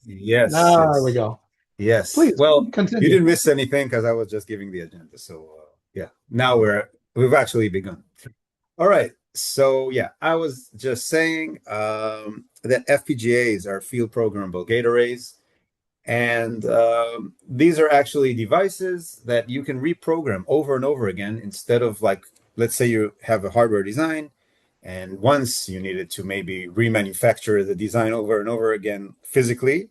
Yes, There we yes, go. yes. Please Well, you continue. didn't miss anything because I was just giving the agenda. So yeah, now we've actually begun. All right. So yeah, I was just saying that FPGAs are field programmable gate arrays, and these are actually devices that you can reprogram over and over again instead of like, let's say you have a hardware design, and once you needed to maybe remanufacture the design over and over again physically.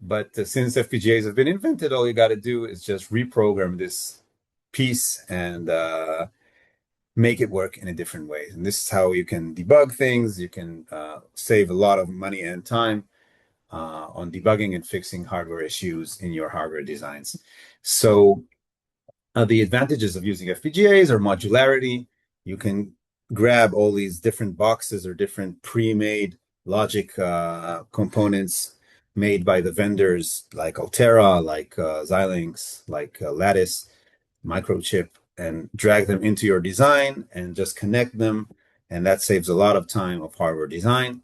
But since FPGAs have been invented, all you got to do is just reprogram this piece and make it work in a different way. And this is how you can debug things. You can save a lot of money and time on debugging and fixing hardware issues in your hardware designs. So the advantages of using FPGAs are modularity. You can grab all these different boxes or different pre-made logic components made by the vendors like Altera, like Xilinx, like Lattice, Microchip, and drag them into your design and just connect them. And that saves a lot of time of hardware design.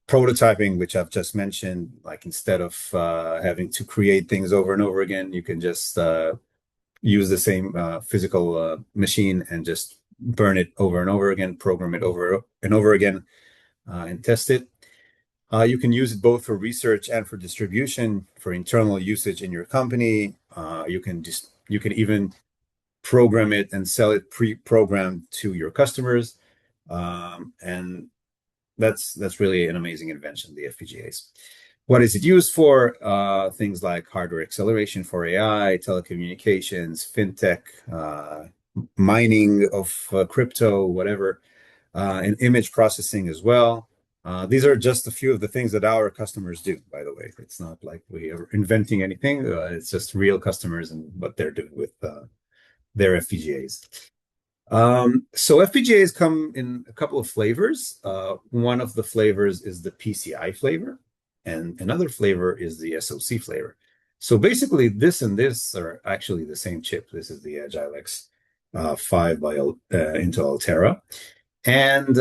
Prototyping, which I've just mentioned, like instead of having to create things over and over again, you can just use the same physical machine and just burn it over and over again, program it over and over again, and test it. You can use it both for research and for distribution, for internal usage in your company. You can even program it and sell it pre-programmed to your customers, and that's really an amazing invention, the FPGAs. What is it used for? Things like hardware acceleration for AI, telecommunications, fintech, mining of crypto, whatever, and image processing as well. These are just a few of the things that our customers do, by the way. It's not like we are inventing anything. It's just real customers and what they're doing with their FPGAs. So FPGAs come in a couple of flavors. One of the flavors is the PCI flavor, and another flavor is the SoC flavor. So basically, this and this are actually the same chip. This is the Xilinx 5 by Intel Altera. And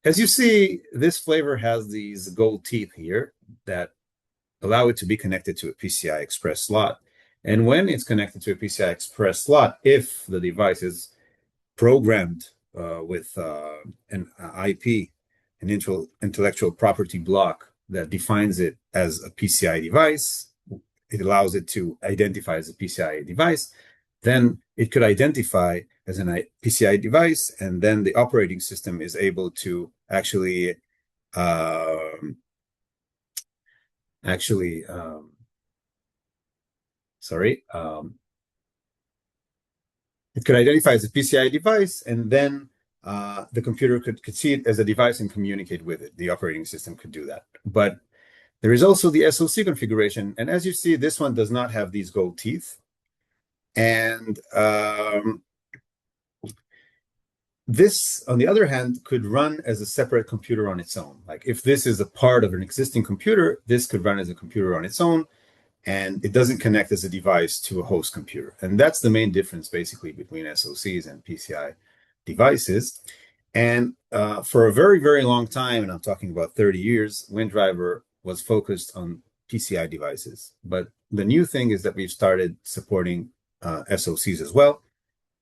as you see, this flavor has these gold teeth here that allow it to be connected to a PCI Express slot. And when it's connected to a PCI Express slot, if the device is programmed with an IP, an intellectual property block that defines it as a PCI device, it allows it to identify as a PCI device, then it could identify as a PCI device, and then the operating system is able to um, actually, sorry, it could identify as a PCI device, and then the computer could see it as a device and communicate with it. The operating system could do that. But there is also the SoC configuration. And as you see, this one does not have these gold teeth. And this, on the other hand, could run as a separate computer on its own. Like if this is a part of an existing computer, this could run as a computer on its own, and it doesn't connect as a device to a host computer. And that's the main difference basically between SoCs and PCI devices. And for a very, very long time, and I'm talking about 30 years, WinDriver was focused on PCI devices. But the new thing is that we've started supporting SoCs as well.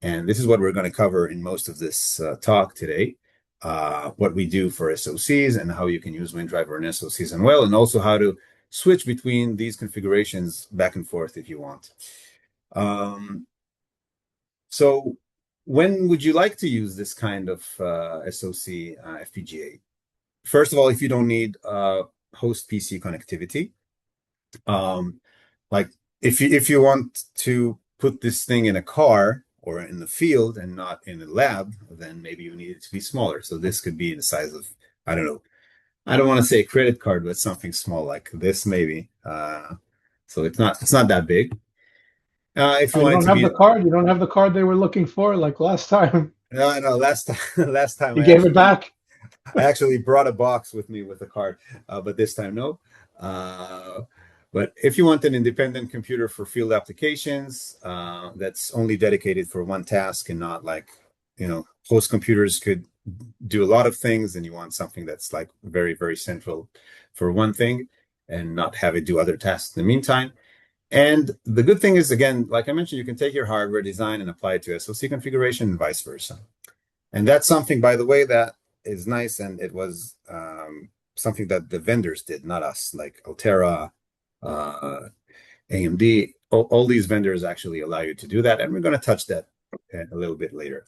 And this is what we're going to cover in most of this talk today. What we do for SoCs and how you can use WinDriver and SoCs as well, and also how to switch between these configurations back and forth if you want. So when would you like to use this kind of SoC FPGA? First of all, if you don't need host PC connectivity, like if you want to put this thing in a car or in the field and not in a lab, then maybe you need it to be smaller. So this could be the size of, I don't know, I don't want to say a credit card, but something small like this maybe. So it's not that big. If you You want it don't to have be the card. You don't have the card they were looking for, like last time. no, last time last time You gave it back. I actually brought a box with me with a card, but this time no. Uh, but if you want an independent computer for field applications, that's only dedicated for one task and not like, host computers could do a lot of things, and you want something that's like very, very central for one thing. and not have it do other tasks in the meantime. And the good thing is, again, like I mentioned, you can take your hardware design and apply it to SoC configuration and vice versa. And that's something, by the way, that is nice. And it was something that the vendors did, not us, like Altera, AMD. All these vendors actually allow you to do that. And we're going to touch that a little bit later.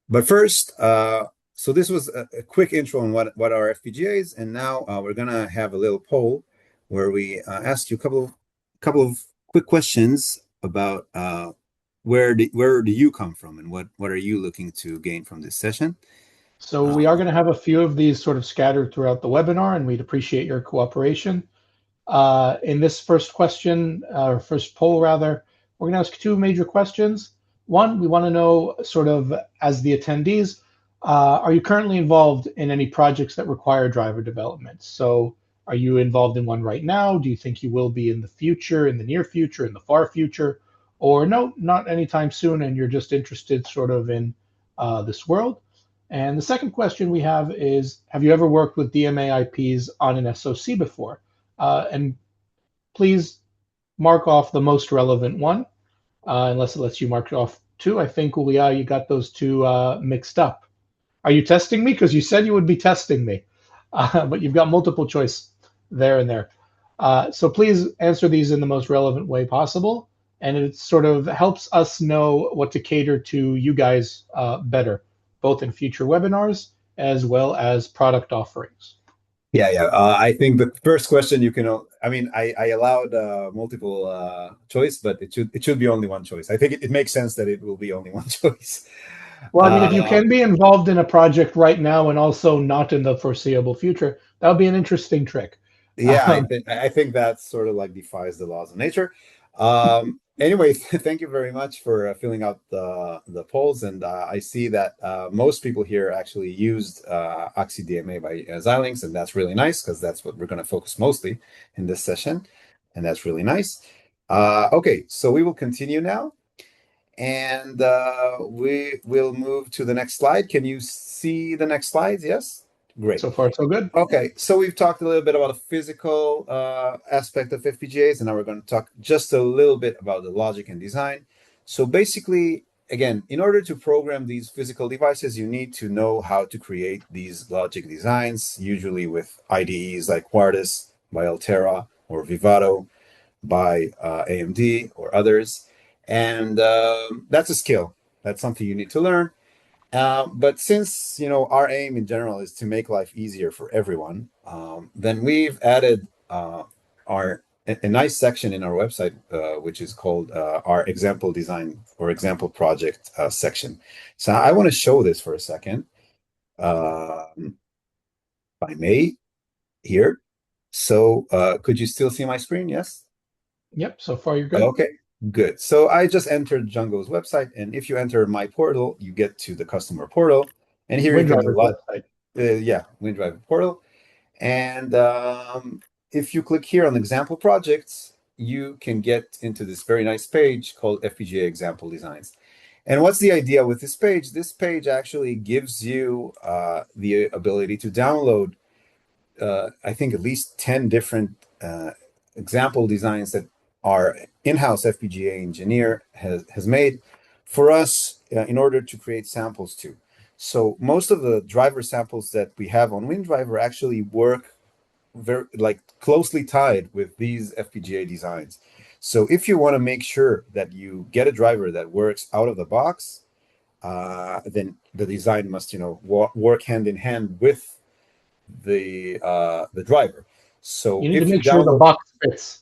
But first, so this was a quick intro on what are FPGAs. And now we're going to have a little poll where we ask you a couple of quick questions about where do you come from and what are you looking to gain from this session? So we are going to have a few of these sort of scattered throughout the webinar, and we'd appreciate your cooperation. In this first question, or first poll rather, we're going to ask two major questions. One, we want to know sort of as the attendees, are you currently involved in any projects that require driver development? So are you involved in one right now? Do you think you will be in the future, in the near future, in the far future? Or no, not anytime soon, and you're just interested sort of in this world? And the second question we have is, have you ever worked with DMA IPs on an SoC before? And please mark off the most relevant one, unless it lets you mark off two. I think, Ulia, you got those two mixed up. Are you testing me? Because you said you would be testing me, but you've got multiple choice there and there. So please answer these in the most relevant way possible. And it sort of helps us know what to cater to you guys better, both in future webinars as well as product offerings. Yeah. I think the first question you can, I mean, I allowed multiple choice, but it should be only one choice. I think it makes sense that it will be only one choice. Well, I mean, if you can be involved in a project right now and also not in the foreseeable future, that would be an interesting trick. Yeah, I think that sort of like defies the laws of nature. Anyway, thank you very much for filling out the polls, and I see that most people here actually used AXI DMA by Xilinx, and that's really nice because that's what we're going to focus mostly in this session, and that's really nice. Okay, so we will continue now, and we will move to the next slide. Can you see the next slides? Yes? Great. So far, so good. Okay, so we've talked a little bit about the physical aspect of FPGAs, and now we're going to talk just a little bit about the logic and design. So basically, again, in order to program these physical devices, you need to know how to create these logic designs, usually with IDEs like Quartus by Altera or Vivado by AMD or others. And that's a skill. That's something you need to learn. But since our aim in general is to make life easier for everyone, then we've added a nice section in our website, which is called our example design or example project section. So I want to show this for a second, if I may, here. So could you still see my screen? Yes. Yep. So far, you're good. Okay. Good. So I just entered Jungo's website, and if you enter my portal, you get to the customer portal, and here you can do a lot. WinDriver portal, and if you click here on example projects, you can get into this very nice page called FPGA example designs. And what's the idea with this page? This page actually gives you the ability to download, I think, at least 10 different example designs that our in-house FPGA engineer has made for us in order to create samples too. So most of the driver samples that we have on WinDriver actually work very closely tied with these FPGA designs. So if you want to make sure that you get a driver that works out of the box, then the design must work hand in hand with the driver. So you need to make sure the box fits.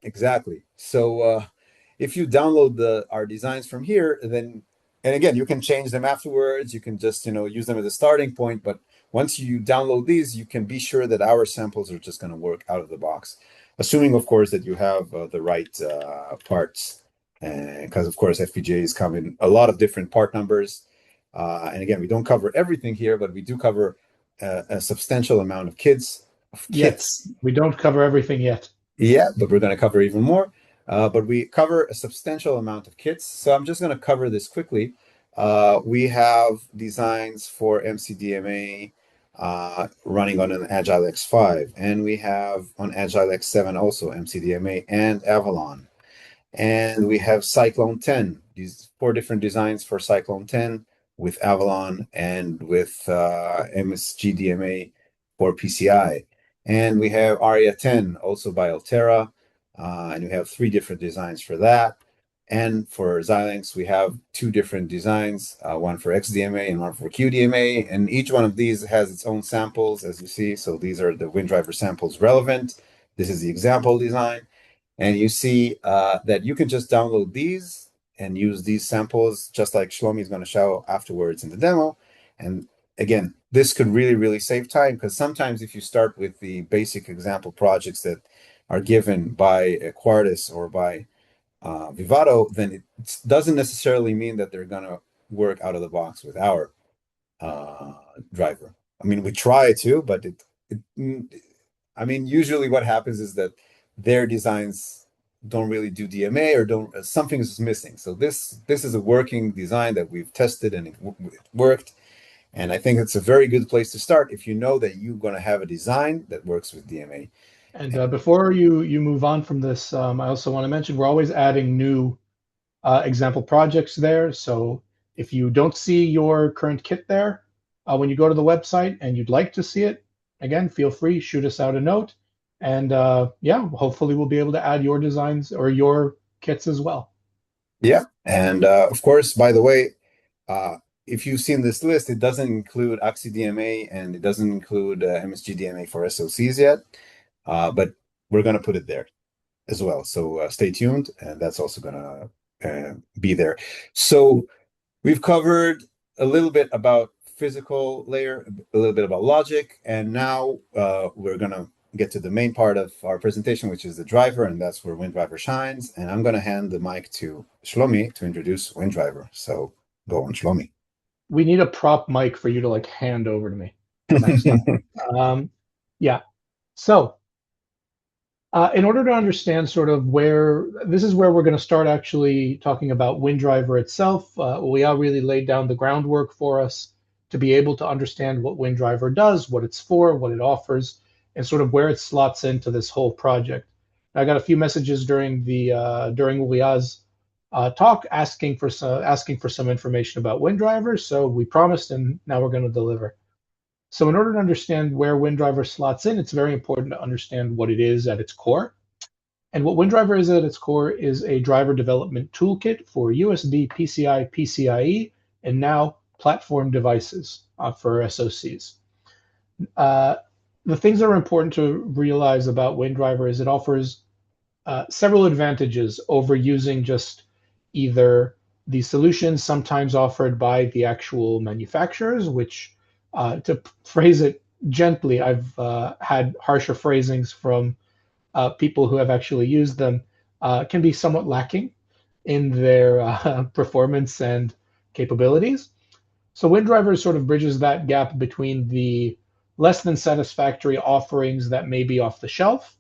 Exactly. So if you download our designs from here, then, and again, you can change them afterwards. You can just, use them as a starting point. But once you download these, you can be sure that our samples are just going to work out of the box, assuming, of course, that you have the right parts. Because, of course, FPGAs come in a lot of different part numbers. And again, we don't cover everything here, but we do cover a substantial amount of kits. Yes, we don't cover everything yet. Yeah, but we're going to cover even more. But we cover a substantial amount of kits. So I'm just going to cover this quickly. We have designs for mSGDMA, running on an Agile X5. And we have on Agile X7 also mSGDMA and Avalon. And we have Cyclone 10, these 4 different designs for Cyclone 10 with Avalon and with mSGDMA for PCI. And we have Aria 10 also by Altera. And we have 3 different designs for that. And for Xilinx, we have 2 different designs, one for XDMA and one for QDMA. And each one of these has its own samples, as you see. So these are the WinDriver samples relevant. This is the example design. And you see that you can just download these and use these samples, just like Shlomi is going to show afterwards in the demo. And again, this could really, really save time, because sometimes if you start with the basic example projects that are given by Quartus or by Vivado, then it doesn't necessarily mean that they're going to work out of the box with our driver. I mean, we try to, but usually what happens is that their designs don't really do DMA, or something is missing. So this is a working design that we've tested and it worked. And I think it's a very good place to start if you know that you're going to have a design that works with DMA. And before you move on from this, I also want to mention we're always adding new example projects there. So if you don't see your current kit there, when you go to the website and you'd like to see it, again, feel free, shoot us out a note. And yeah, hopefully we'll be able to add your designs or your kits as well. Yeah. And of course, by the way, if you've seen this list, it doesn't include AXI DMA and it doesn't include mSGDMA for SoCs yet. But we're going to put it there as well. So stay tuned, and that's also going to be there. So we've covered a little bit about physical layer, a little bit about logic, and now we're going to get to the main part of our presentation, which is the driver, and that's where WinDriver shines. And I'm going to hand the mic to Shlomi to introduce WinDriver. So go on, Shlomi. We need a prop mic for you to like hand over to me next time. Yeah. So in order to understand sort of this is where we're going to start actually talking about WinDriver itself. Leah really laid down the groundwork for us to be able to understand what WinDriver does, what it's for, what it offers, and sort of where it slots into this whole project. I got a few messages during Leah's talk asking for some information about WinDriver, so we promised, and now we're going to deliver. So in order to understand where WinDriver slots in, it's very important to understand what it is at its core. And what WinDriver is at its core is a driver development toolkit for USB, PCI, PCIe, and now platform devices for SoCs. The things that are important to realize about WinDriver is it offers several advantages over using just either the solutions sometimes offered by the actual manufacturers, which to phrase it gently, I've had harsher phrasings from people who have actually used them, can be somewhat lacking in their performance and capabilities. So WinDriver sort of bridges that gap between the less than satisfactory offerings that may be off the shelf,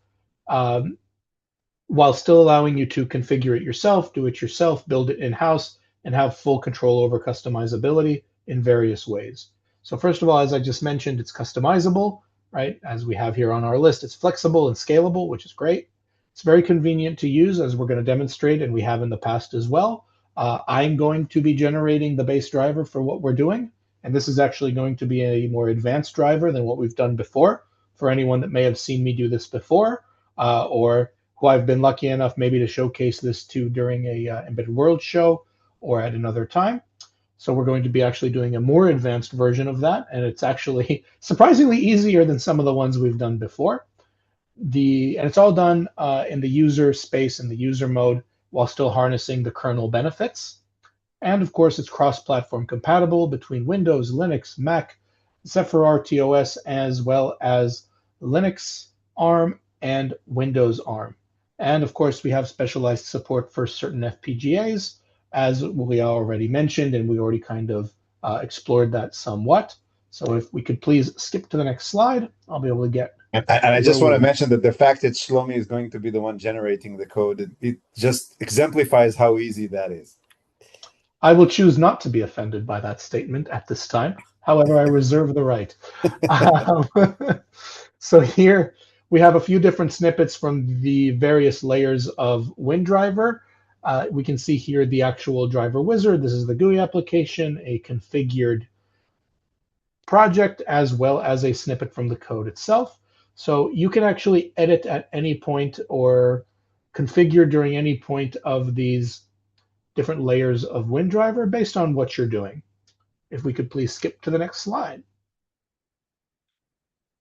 while still allowing you to configure it yourself, do it yourself, build it in-house, and have full control over customizability in various ways. So first of all, as I just mentioned, it's customizable, right? As we have here on our list, it's flexible and scalable, which is great. It's very convenient to use, as we're going to demonstrate, and we have in the past as well. I'm going to be generating the base driver for what we're doing, and this is actually going to be a more advanced driver than what we've done before. For anyone that may have seen me do this before, or who I've been lucky enough maybe to showcase this to during a Embedded World show or at another time. So we're going to be actually doing a more advanced version of that, and it's actually surprisingly easier than some of the ones we've done before. And it's all done in the user space, in the user mode, while still harnessing the kernel benefits. And of course, it's cross-platform compatible between Windows, Linux, Mac, Zephyr RTOS, as well as Linux ARM and Windows ARM. And of course, we have specialized support for certain FPGAs, as we already mentioned, and we already kind of explored that somewhat. So if we could please skip to the next slide, I'll be able to get. And I just want to mention that the fact that Shlomi is going to be the one generating the code, it just exemplifies how easy that is. I will choose not to be offended by that statement at this time. However, I reserve the right. Um, so here we have a few different snippets from the various layers of WinDriver. We can see here the actual driver wizard. This is the GUI application, a configured project, as well as a snippet from the code itself. So you can actually edit at any point or configure during any point of these different layers of WinDriver based on what you're doing. If we could please skip to the next slide.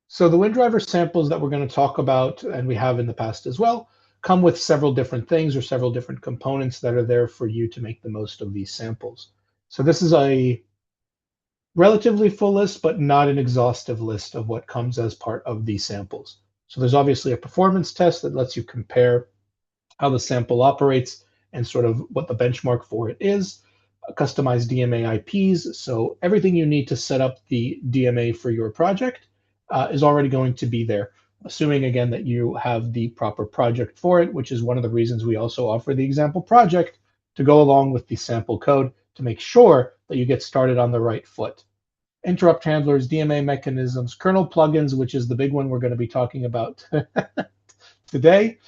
So the WinDriver samples that we're going to talk about, and we have in the past as well, come with several different things or several different components that are there for you to make the most of these samples. So this is a relatively full list, but not an exhaustive list of what comes as part of these samples. So there's obviously a performance test that lets you compare how the sample operates and sort of what the benchmark for it is. Customized DMA IPs, so everything you need to set up the DMA for your project is already going to be there, assuming again that you have the proper project for it, which is one of the reasons we also offer the example project to go along with the sample code to make sure that you get started on the right foot. Interrupt handlers, DMA mechanisms, kernel plugins, which is the big one we're going to be talking about today,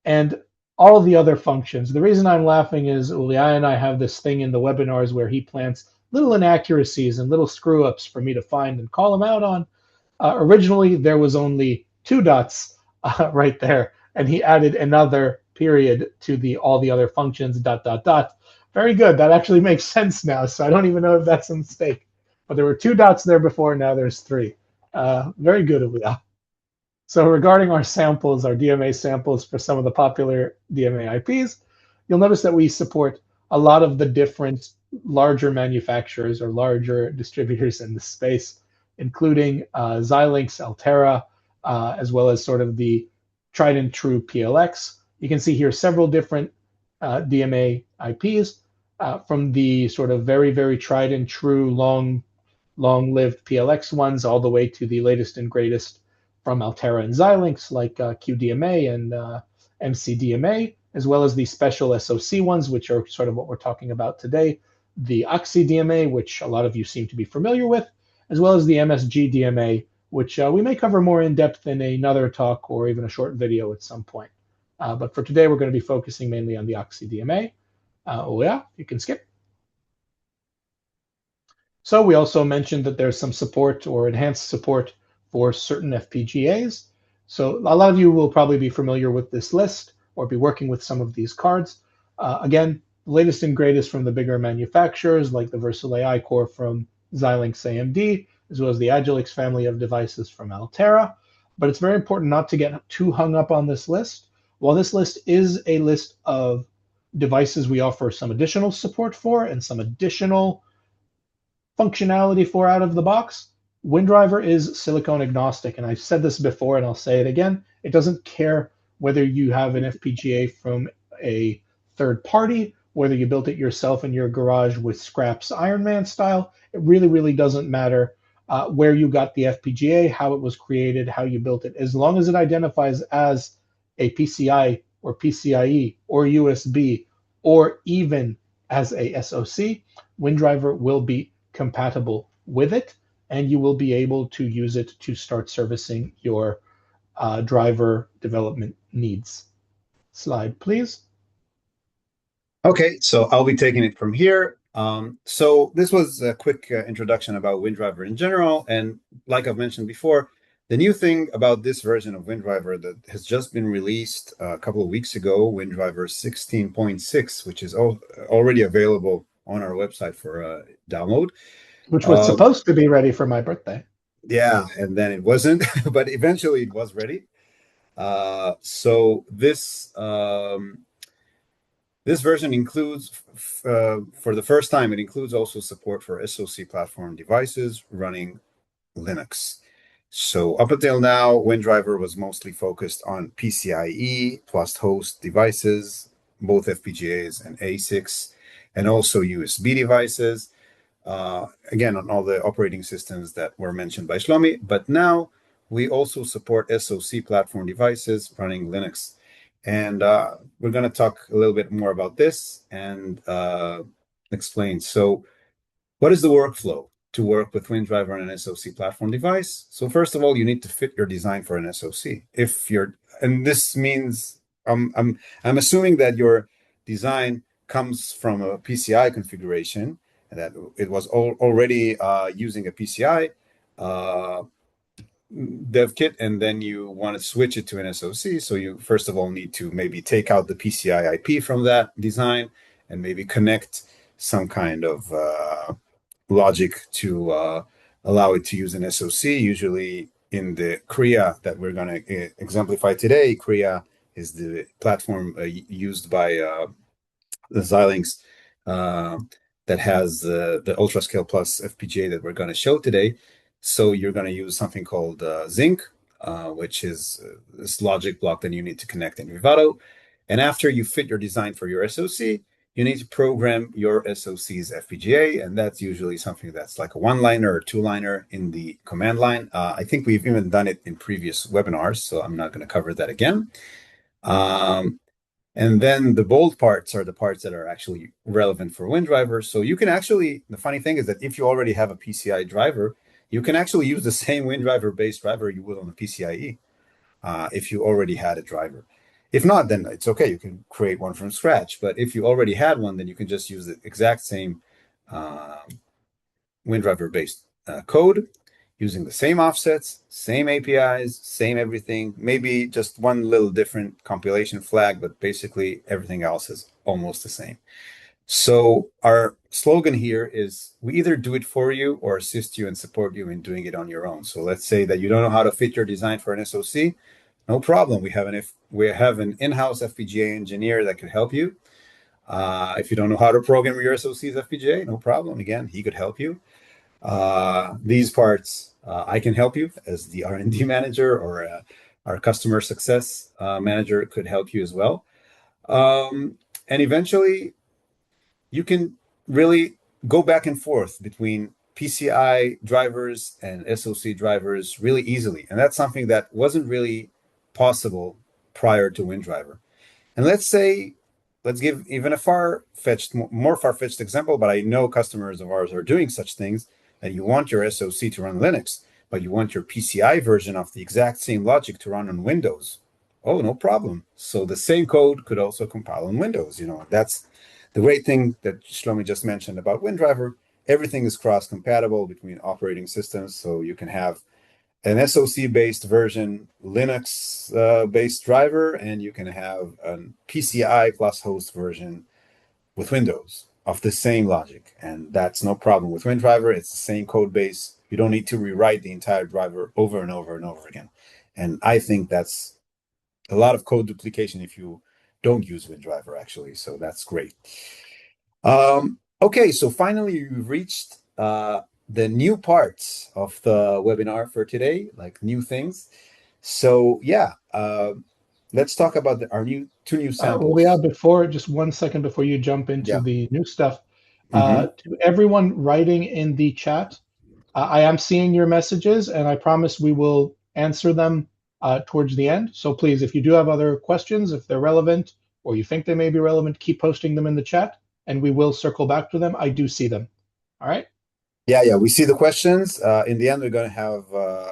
and all of the other functions. The reason I'm laughing is Uliah and I have this thing in the webinars where he plants little inaccuracies and little screw ups for me to find and call him out on. Originally, there was only 2 dots right there, and he added another period to all the other functions, ... Very good. That actually makes sense now. So I don't even know if that's a mistake. But there were 2 dots there before. Now there's 3. Very good, Uliah. So regarding our samples, our DMA samples for some of the popular DMA IPs, you'll notice that we support a lot of the different larger manufacturers or larger distributors in the space, including Xilinx, Altera, as well as sort of the tried and true PLX. You can see here several different DMA IPs from the sort of very, very tried and true, long-lived PLX ones all the way to the latest and greatest from Altera and Xilinx, like QDMA and mSGDMA, as well as the special SoC ones, which are sort of what we're talking about today, the AXI DMA, which a lot of you seem to be familiar with, as well as the mSGDMA, which we may cover more in depth in another talk or even a short video at some point. But for today, we're going to be focusing mainly on the AXI DMA. Oh yeah, you can skip. So we also mentioned that there's some support or enhanced support for certain FPGAs. So a lot of you will probably be familiar with this list or be working with some of these cards. Again, the latest and greatest from the bigger manufacturers like the Versal AI core from Xilinx AMD, as well as the Agilex family of devices from Altera. But it's very important not to get too hung up on this list. While this list is a list of devices we offer some additional support for and some additional functionality for out of the box, WinDriver is silicone agnostic. And I've said this before and I'll say it again. It doesn't care whether you have an FPGA from a third party, whether you built it yourself in your garage with scraps Iron Man style. It really, really doesn't matter where you got the FPGA, how it was created, how you built it. As long as it identifies as a PCI or PCIe or USB or even as a SoC, WinDriver will be compatible with it, and you will be able to use it to start servicing your driver development needs. Slide, please. Okay, so I'll be taking it from here. So this was a quick introduction about WinDriver in general, and like I've mentioned before, the new thing about this version of WinDriver that has just been released a couple of weeks ago, WinDriver 16.6, which is already available on our website for download. Which was supposed to be ready for my birthday. Yeah, and then it wasn't, but eventually it was ready. So this version includes, for the first time, it includes also support for SoC platform devices running Linux. So up until now, WinDriver was mostly focused on PCIe plus host devices, both FPGAs and ASICs, and also USB devices. Again, on all the operating systems that were mentioned by Shlomi, but now we also support SoC platform devices running Linux. And we're going to talk a little bit more about this and explain. So what is the workflow to work with WinDriver on an SoC platform device? So first of all, you need to fit your design for an SoC. And this means I'm assuming that your design comes from a PCI configuration and that it was already using a PCI dev kit, and then you want to switch it to an SoC. So you first of all need to maybe take out the PCI IP from that design and maybe connect some kind of logic to allow it to use an SoC. Usually in the Kriya that we're going to exemplify today, Kriya is the platform used by the Xilinx that has the UltraScale Plus FPGA that we're going to show today. So you're going to use something called Zinc, which is this logic block that you need to connect in Vivado. And after you fit your design for your SoC, you need to program your SoC's FPGA, and that's usually something that's like a one-liner or two-liner in the command line. I think we've even done it in previous webinars, so I'm not going to cover that again. And then the bold parts are the parts that are actually relevant for WinDriver. So you can actually, the funny thing is that if you already have a PCI driver, you can actually use the same WinDriver-based driver you would on a PCIe if you already had a driver. If not, then it's okay. You can create one from scratch. But if you already had one, then you can just use the exact same WinDriver-based code using the same offsets, same APIs, same everything, maybe just one little different compilation flag, but basically everything else is almost the same. So our slogan here is we either do it for you or assist you and support you in doing it on your own. So let's say that you don't know how to fit your design for an SoC. No problem. We have an in-house FPGA engineer that could help you. If you don't know how to program your SoC's FPGA, no problem. Again, he could help you. These parts, I can help you as the R&D manager, or our customer success manager could help you as well. And eventually, you can really go back and forth between PCI drivers and SoC drivers really easily. And that's something that wasn't really possible prior to WinDriver. And let's give even a more far-fetched example, but I know customers of ours are doing such things, that you want your SoC to run Linux, but you want your PCI version of the exact same logic to run on Windows. Oh, no problem. So the same code could also compile on Windows. That's the great thing that Shlomi just mentioned about WinDriver. Everything is cross-compatible between operating systems, so you can have an SoC-based version, Linux-based driver, and you can have a PCI plus host version with Windows of the same logic. And that's no problem with WinDriver. It's the same code base. You don't need to rewrite the entire driver over and over and over again. And I think that's a lot of code duplication if you don't use WinDriver, actually. So that's great. Okay, so finally you've reached the new parts of the webinar for today, like new things. So yeah, let's talk about our two new samples. Just 1 second before you jump into the new stuff, Mm-hmm. to everyone writing in the chat, I am seeing your messages, and I promise we will answer them towards the end. So please, if you do have other questions, if they're relevant or you think they may be relevant, keep posting them in the chat, and we will circle back to them. I do see them. All right? Yeah, we see the questions. In the end, we're going to have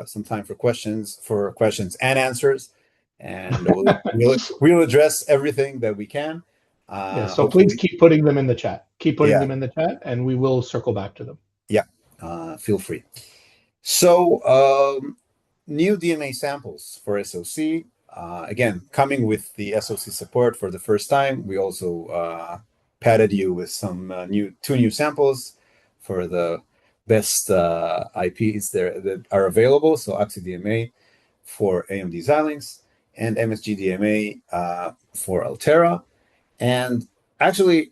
some time for questions and answers, and we'll address everything that we can. Yeah, so please keep putting them in the chat. Keep putting them in the chat, and we will circle back to them. Yeah, feel free. So, new DMA samples for SoC. Again, coming with the SoC support for the first time. We also padded you with some two new samples for the best IPs there that are available. So AXI DMA for AMD Xilinx and mSGDMA for Altera. And actually,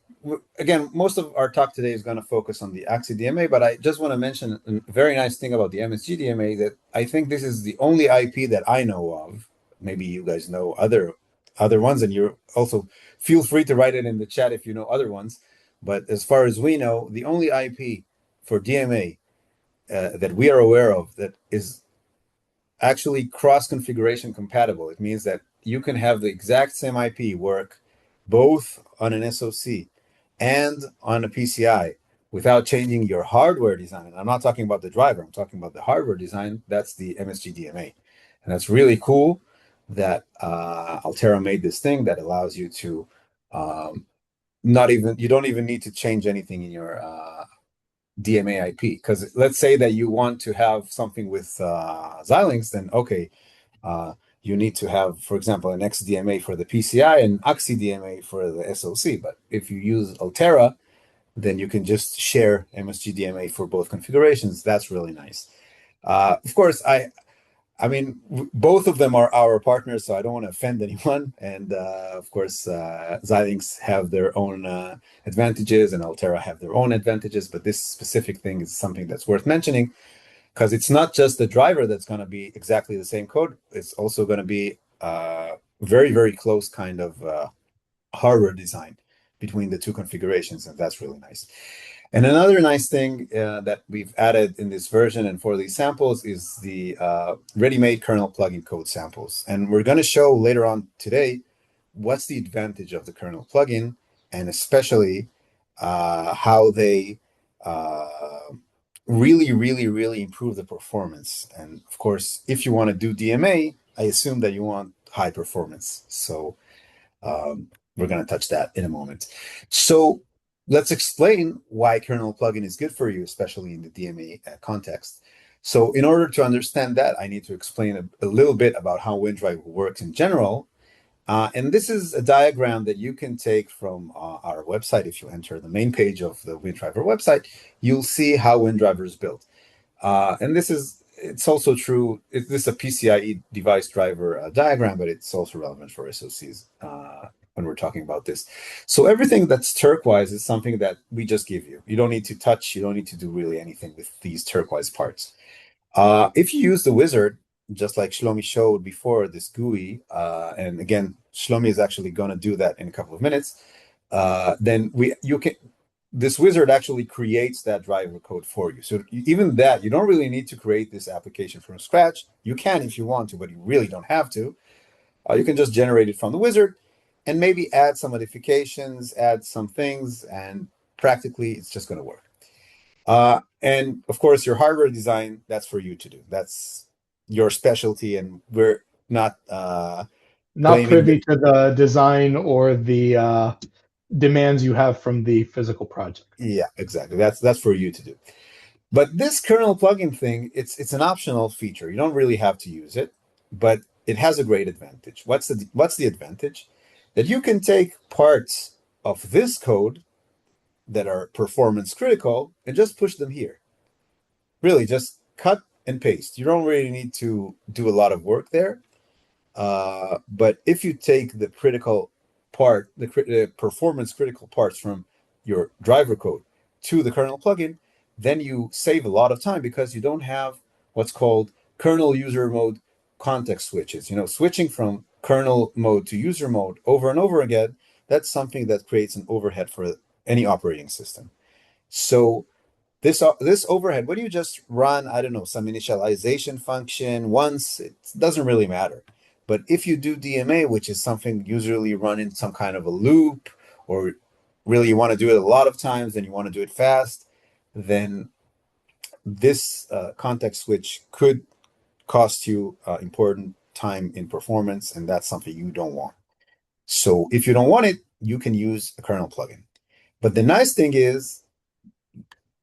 again, most of our talk today is going to focus on the AXI DMA, but I just want to mention a very nice thing about the mSGDMA, that I think this is the only IP that I know of. Maybe you guys know other ones, and you also feel free to write it in the chat if you know other ones. But as far as we know, the only IP for DMA that we are aware of that is actually cross-configuration compatible. It means that you can have the exact same IP work both on an SoC and on a PCI without changing your hardware design. I'm not talking about the driver, I'm talking about the hardware design. That's the mSGDMA. And that's really cool that Altera made this thing that allows you to you don't even need to change anything in your DMA IP. Because let's say that you want to have something with Xilinx, then okay, you need to have, for example, an XDMA for the PCI and AXI DMA for the SoC. But if you use Altera, then you can just share mSGDMA for both configurations. That's really nice. Of course, I mean, both of them are our partners, so I don't want to offend anyone. And of course, Xilinx have their own advantages and Altera have their own advantages. But this specific thing is something that's worth mentioning because it's not just the driver that's going to be exactly the same code. It's also going to be very, very close kind of hardware design between the two configurations, and that's really nice. And another nice thing that we've added in this version and for these samples is the ready-made kernel plugin code samples. And we're going to show later on today what's the advantage of the kernel plugin, and especially how they really, really, really improve the performance. And of course, if you want to do DMA, I assume that you want high performance. So we're going to touch that in a moment. So let's explain why kernel plugin is good for you, especially in the DMA context. So in order to understand that, I need to explain a little bit about how WinDriver works in general. And this is a diagram that you can take from our website. If you enter the main page of the WinDriver website, you'll see how WinDriver is built. And it's also true. This is a PCIe device driver diagram, but it's also relevant for SoCs when we're talking about this. So everything that's turquoise is something that we just give you. You don't need to touch. You don't need to do really anything with these turquoise parts. If you use the wizard, just like Shlomi showed before, this GUI, and again, Shlomi is actually going to do that in a couple of minutes, then this wizard actually creates that driver code for you. So even that, you don't really need to create this application from scratch. You can if you want to, but you really don't have to. You can just generate it from the wizard and maybe add some modifications, add some things, and practically it's just going to work. And of course, your hardware design, that's for you to do. That's your specialty, and we're not privy to the design or the demands you have from the physical project. Yeah, exactly. That's for you to do. But this kernel plugin thing, it's an optional feature. You don't really have to use it, but it has a great advantage. What's the advantage? That you can take parts of this code that are performance critical and just push them here. Really, just cut and paste. You don't really need to do a lot of work there. But if you take the critical part, the performance critical parts from your driver code to the kernel plugin, then you save a lot of time because you don't have what's called kernel user mode context switches. Switching from kernel mode to user mode over and over again, that's something that creates an overhead for any operating system. So this overhead, when you just run, I don't know, some initialization function once, it doesn't really matter. But if you do DMA, which is something usually run in some kind of a loop, or really you want to do it a lot of times and you want to do it fast, then this context switch could cost you important time in performance, and that's something you don't want. So if you don't want it, you can use a kernel plugin. But the nice thing is,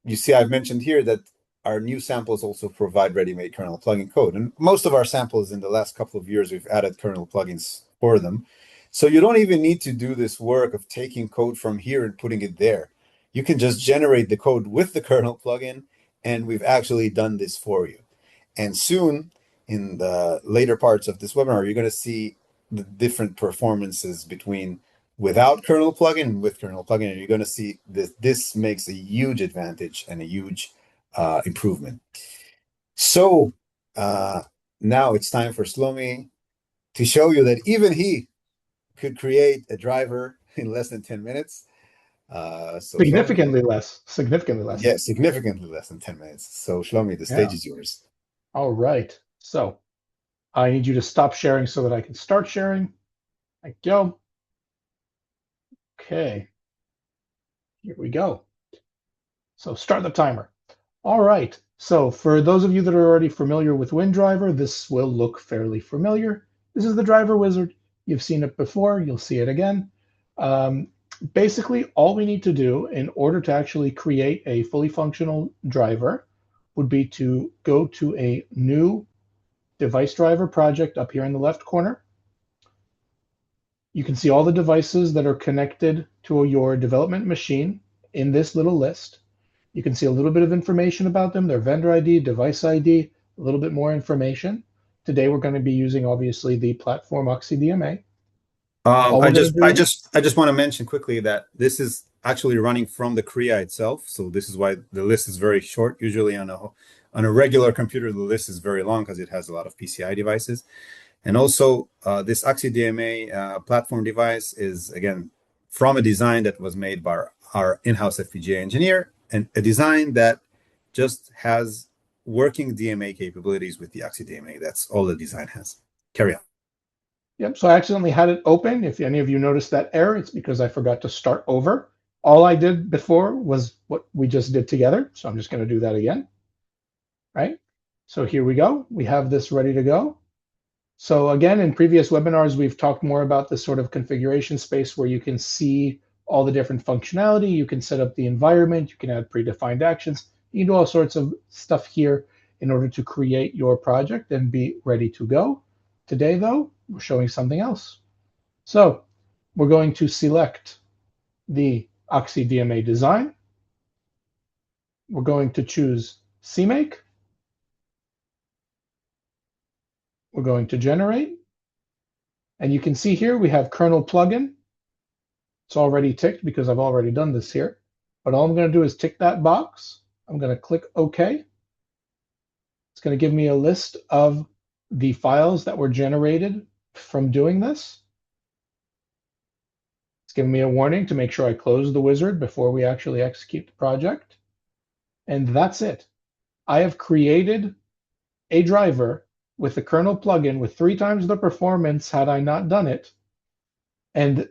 you see, I've mentioned here that our new samples also provide ready-made kernel plugin code. And most of our samples in the last couple of years, we've added kernel plugins for them. So you don't even need to do this work of taking code from here and putting it there. You can just generate the code with the kernel plugin, and we've actually done this for you. And soon, in the later parts of this webinar, you're going to see the different performances between without kernel plugin and with kernel plugin, and you're going to see that this makes a huge advantage and a huge improvement. So now it's time for Shlomi to show you that even he could create a driver in less than 10 minutes. Significantly less. Yeah, significantly less than 10 minutes. So Shlomi, the stage is yours. All right. So I need you to stop sharing so that I can start sharing. Thank you. Okay, here we go. So start the timer. All right, so for those of you that are already familiar with WinDriver, this will look fairly familiar. This is the driver wizard. You've seen it before, you'll see it again. Basically, all we need to do in order to actually create a fully functional driver would be to go to a new device driver project up here in the left corner. You can see all the devices that are connected to your development machine in this little list. You can see a little bit of information about them, their vendor ID, device ID, a little bit more information. Today we're going to be using obviously the platform AXI DMA. I just want to mention quickly that this is actually running from the Kria itself, so this is why the list is very short. Usually on a regular computer, the list is very long because it has a lot of PCI devices. And also, this AXI DMA platform device is, again, from a design that was made by our in-house FPGA engineer, and a design that just has working DMA capabilities with the AXI DMA. That's all the design has. Carry on. Yep, so I accidentally had it open. If any of you noticed that error, it's because I forgot to start over. All I did before was what we just did together, so I'm just going to do that again. Right? So here we go. We have this ready to go. So again, in previous webinars, we've talked more about this sort of configuration space where you can see all the different functionality. You can set up the environment. You can add predefined actions. You can do all sorts of stuff here in order to create your project and be ready to go. Today, though, we're showing something else. So we're going to select the AXI DMA design. We're going to choose CMake. We're going to generate. And you can see here we have kernel plugin. It's already ticked because I've already done this here. But all I'm going to do is tick that box. I'm going to click OK. It's going to give me a list of the files that were generated from doing this. It's giving me a warning to make sure I close the wizard before we actually execute the project. And that's it. I have created a driver with the kernel plugin with 3 times the performance had I not done it. And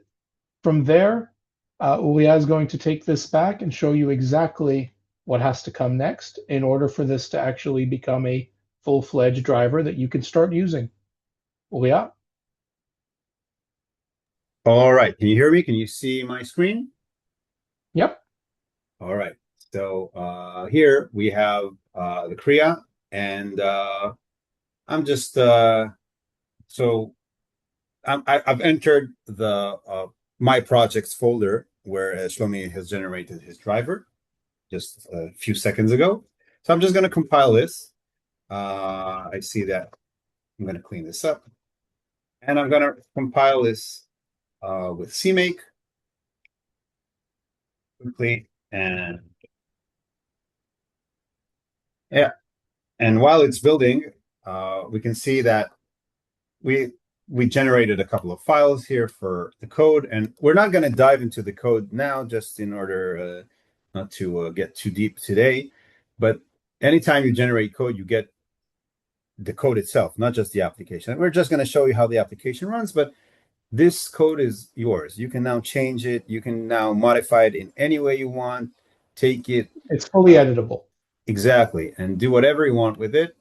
from there, Ulia is going to take this back and show you exactly what has to come next in order for this to actually become a full-fledged driver that you can start using. Ulia? All right. Can you hear me? Can you see my screen? Yep. All right. So here we have the Kria, and I'm just I've entered the my projects folder where Shlomi has generated his driver just a few seconds ago. So I'm just going to compile this. I see that I'm going to clean this up, and I'm going to compile this with CMake quickly, and yeah. And while it's building, we can see that we generated a couple of files here for the code, and we're not going to dive into the code now, just in order not to get too deep today. But anytime you generate code, you get the code itself, not just the application. We're just going to show you how the application runs, but this code is yours. You can now change it. You can now modify it in any way you want. Take it. It's fully editable. Exactly. And do whatever you want with it.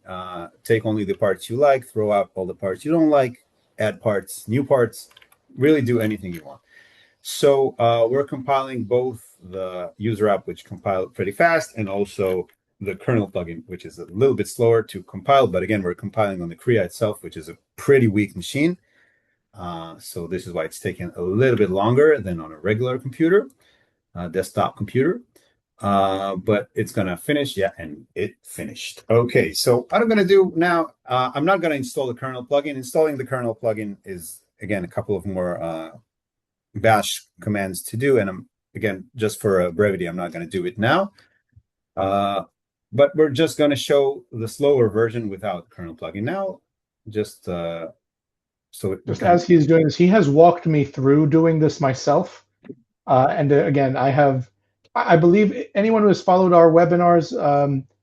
Take only the parts you like, throw out all the parts you don't like, add parts, new parts, really do anything you want. So we're compiling both the user app, which compiled pretty fast, and also the kernel plugin, which is a little bit slower to compile. But again, we're compiling on the Kria itself, which is a pretty weak machine. So this is why it's taking a little bit longer than on a regular computer, desktop computer. But it's going to finish. Yeah, and it finished. Okay, so what I'm going to do now, I'm not going to install the kernel plugin. Installing the kernel plugin is, again, a couple of more bash commands to do. And again, just for brevity, I'm not going to do it now. But we're just going to show the slower version without kernel plugin now. Just as he's doing this, he has walked me through doing this myself. And again, I believe anyone who has followed our webinars,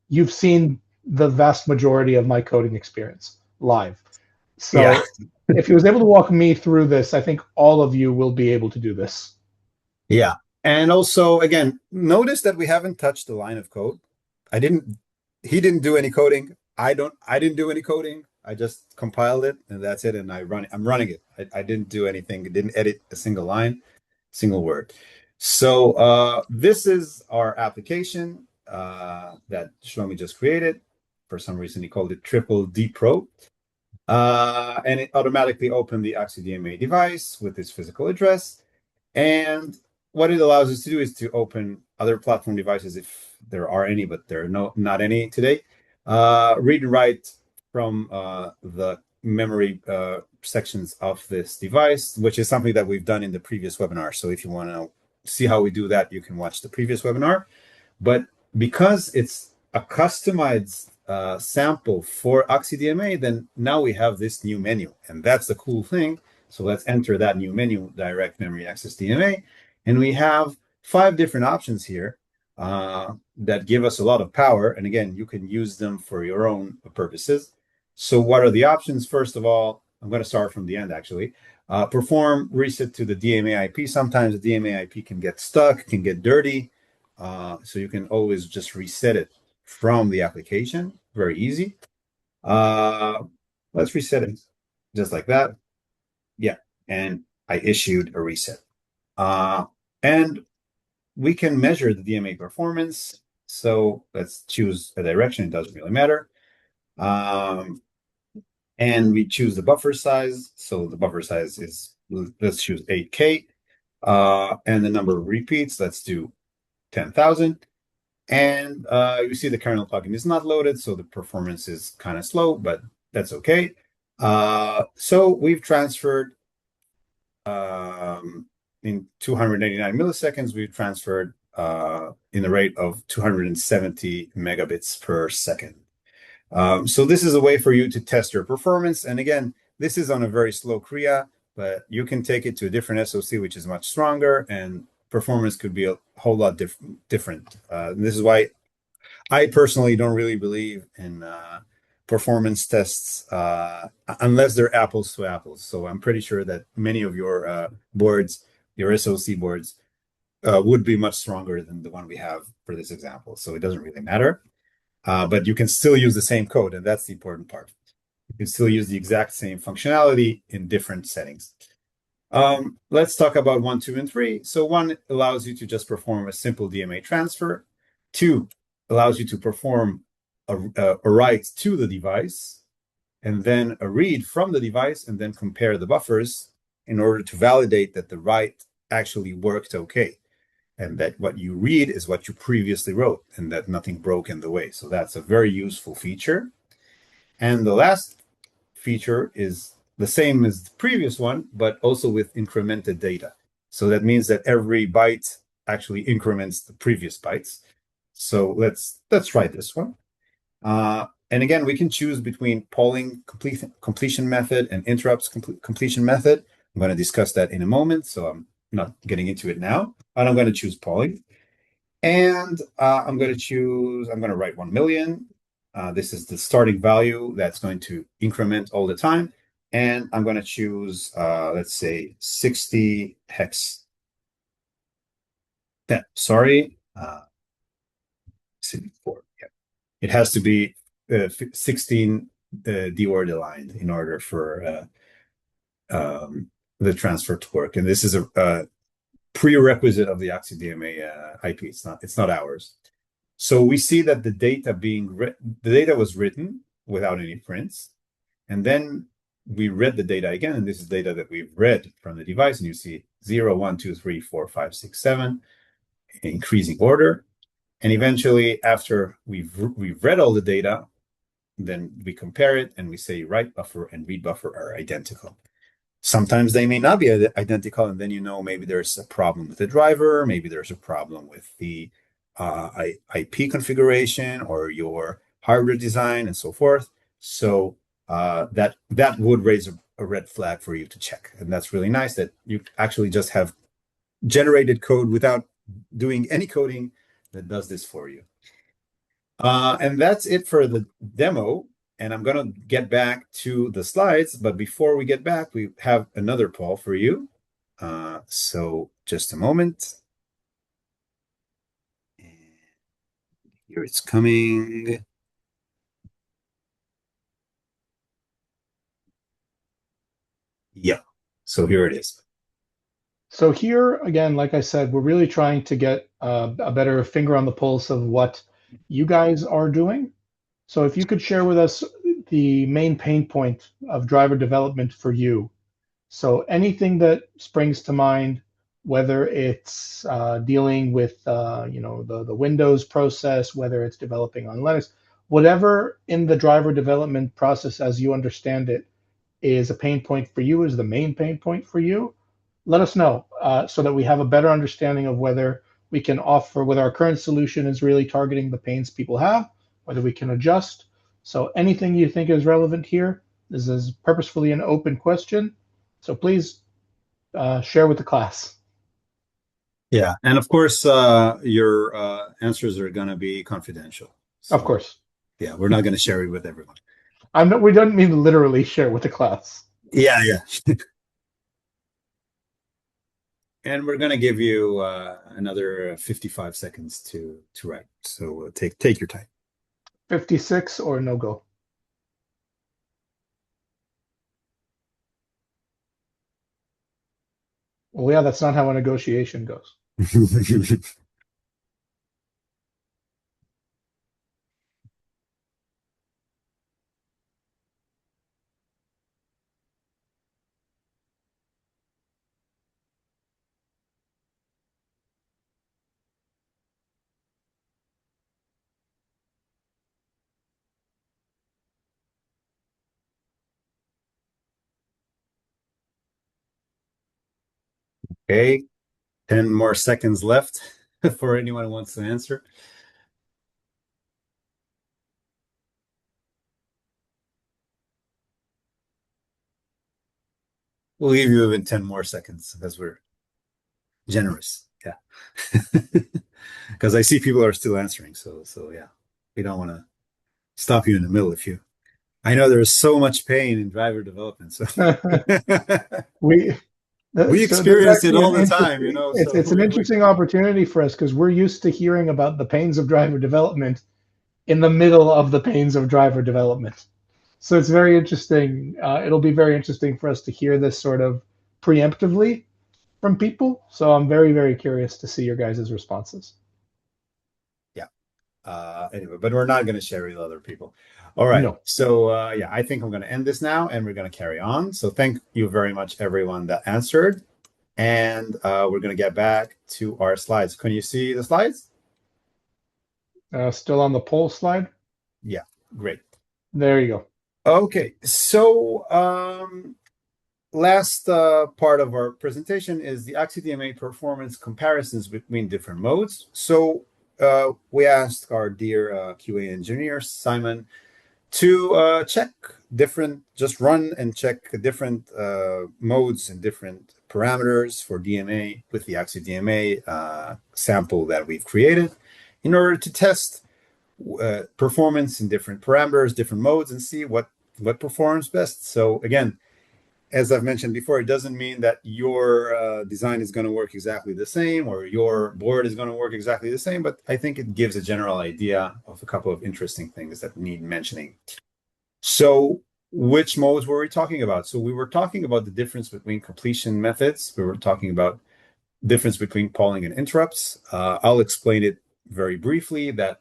you've seen the vast majority of my coding experience live. Yeah. So if he was able to walk me through this, I think all of you will be able to do this. Yeah. And also, again, notice that we haven't touched the line of code. I didn't, he didn't do any coding. I didn't do any coding. I just compiled it and that's it. And I'm running it. I didn't do anything. I didn't edit a single line, single word. So this is our application that Shlomi just created. For some reason, he called it Triple D Pro. And it automatically opened the AXI DMA device with its physical address. And what it allows us to do is to open other platform devices if there are any, but there are not any today. Read and write from the memory sections of this device, which is something that we've done in the previous webinar. So if you want to see how we do that, you can watch the previous webinar. But because it's a customized sample for AXI DMA, then now we have this new menu, and that's the cool thing. So let's enter that new menu, Direct Memory Access DMA, and we have 5 different options here that give us a lot of power. And again, you can use them for your own purposes. So what are the options? First of all, I'm going to start from the end, actually. Perform reset to the DMA IP. Sometimes the DMA IP can get stuck, can get dirty. So you can always just reset it from the application. Very easy. Let's reset it just like that. Yeah, and I issued a reset. And we can measure the DMA performance. So let's choose a direction. It doesn't really matter. And we choose the buffer size. So the buffer size is, let's choose 8K. And the number of repeats, let's do 10,000. And you see the kernel plugin is not loaded, so the performance is kind of slow, but that's okay. So we've transferred in 289 milliseconds, we've transferred in the rate of 270 megabits per second. So this is a way for you to test your performance. And again, this is on a very slow Kriya, but you can take it to a different SoC, which is much stronger, and performance could be a whole lot different. And this is why I personally don't really believe in performance tests unless they're apples to apples. So I'm pretty sure that many of your boards, your SoC boards, would be much stronger than the one we have for this example. So it doesn't really matter. But you can still use the same code, and that's the important part. You can still use the exact same functionality in different settings. Let's talk about 1, 2, and 3. So 1 allows you to just perform a simple DMA transfer. 2 allows you to perform a write to the device, and then a read from the device, and then compare the buffers in order to validate that the write actually worked okay, and that what you read is what you previously wrote, and that nothing broke in the way. So that's a very useful feature. And the last feature is the same as the previous one, but also with incremented data. So that means that every byte actually increments the previous bytes. So let's try this one. And again, we can choose between polling completion method and interrupts completion method. I'm going to discuss that in a moment, so I'm not getting into it now. And I'm going to choose polling. And I'm going to write 1 million. This is the starting value that's going to increment all the time. And I'm going to choose, let's say, 60 hex. Sorry, 64. Yeah. It has to be 16 D-word aligned in order for the transfer to work. And this is a prerequisite of the AXI DMA IP. It's not ours. So we see that the data was written without any prints, and then we read the data again, and this is data that we've read from the device, and you see 0, 1, 2, 3, 4, 5, 6, 7, increasing order. And eventually, after we've read all the data, then we compare it and we say write buffer and read buffer are identical. Sometimes they may not be identical, and then you know maybe there's a problem with the driver, maybe there's a problem with the IP configuration or your hardware design and so forth. So that would raise a red flag for you to check. And that's really nice that you actually just have generated code without doing any coding that does this for you. And that's it for the demo. and I'm going to get back to the slides. But before we get back, we have another poll for you. So just a moment. And here it's coming. Yeah. So here it is. So here, again, like I said, we're really trying to get a better finger on the pulse of what you guys are doing. So if you could share with us the main pain point of driver development for you. So anything that springs to mind, whether it's dealing with the Windows process, whether it's developing on Linux, whatever in the driver development process as you understand it is a pain point for you, is the main pain point for you, let us know so that we have a better understanding of whether we can offer, whether our current solution is really targeting the pains people have, whether we can adjust. So anything you think is relevant here, this is purposefully an open question. So please share with the class. Yeah. And of course, your answers are going to be confidential. So, Of course. Yeah, we're not going to share it with everyone. We don't mean to literally share with the class. Yeah, yeah. And we're going to give you another 55 seconds to write. So take your time. 56 or no go? Well, yeah, that's not how a negotiation goes. Okay, 10 more seconds left for anyone who wants to answer. We'll give you even 10 more seconds because we're generous. Yeah. Because I see people are still answering. So yeah, we don't want to stop you in the middle if you. I know there's so much pain in driver development. So we experience it all the time, you know. So it's an interesting opportunity for us because we're used to hearing about the pains of driver development in the middle of the pains of driver development. So it's very interesting. It'll be very interesting for us to hear this sort of preemptively from people. So I'm very, very curious to see your guys' responses. Yeah. Anyway, but we're not going to share with other people. All right. No. So yeah, I think I'm going to end this now and we're going to carry on. So thank you very much, everyone that answered. And we're going to get back to our slides. Can you see the slides? Still on the poll slide? Yeah, great. There you go. Okay, so last part of our presentation is the AXI DMA performance comparisons between different modes. So we asked our dear QA engineer, Simon, to just run and check different modes and different parameters for DMA with the AXI DMA sample that we've created in order to test performance in different parameters, different modes, and see what performs best. So again, as I've mentioned before, it doesn't mean that your design is going to work exactly the same or your board is going to work exactly the same, but I think it gives a general idea of a couple of interesting things that need mentioning. So which modes were we talking about? So we were talking about the difference between completion methods. We were talking about difference between polling and interrupts. I'll explain it very briefly that